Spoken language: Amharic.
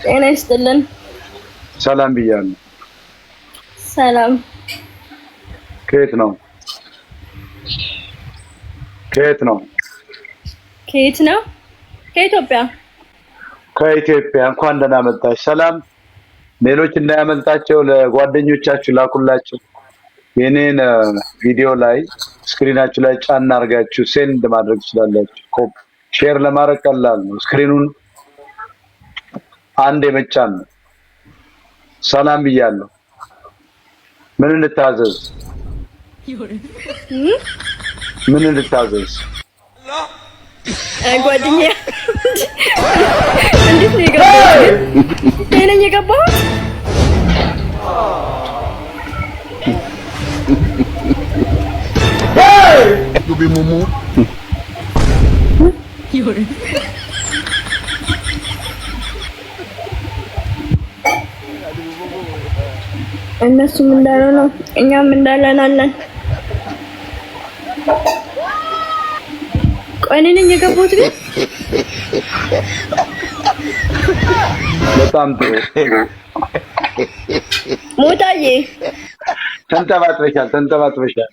ጤና ይስጥልን። ሰላም ብያለሁ። ሰላም። ከየት ነው? ከየት ነው? ከየት ነው? ከኢትዮጵያ። ከኢትዮጵያ። እንኳን ደህና መጣሽ። ሰላም። ሌሎች እንዳያመልጣቸው ለጓደኞቻችሁ ላኩላቸው። የኔን ቪዲዮ ላይ ስክሪናችሁ ላይ ጫና አድርጋችሁ ሴንድ ማድረግ ትችላላችሁ። ሼር ለማድረግ ቀላል ነው። ስክሪኑን አንድ የመጫን ነው። ሰላም ብያለሁ። ምን እንታዘዝ? ምን እንታዘዝ? ጓደኛዬ እንዴት ነው የገባሁት? እኔ ነኝ የገባሁት? You be mumu. እነሱም እንዳለ ነው፣ እኛም እንዳለን አለን። ቆይ እኔ ነኝ የገባሁት ግን በጣም ጥሩ ሞታዬ ተንጠባጥበሻል።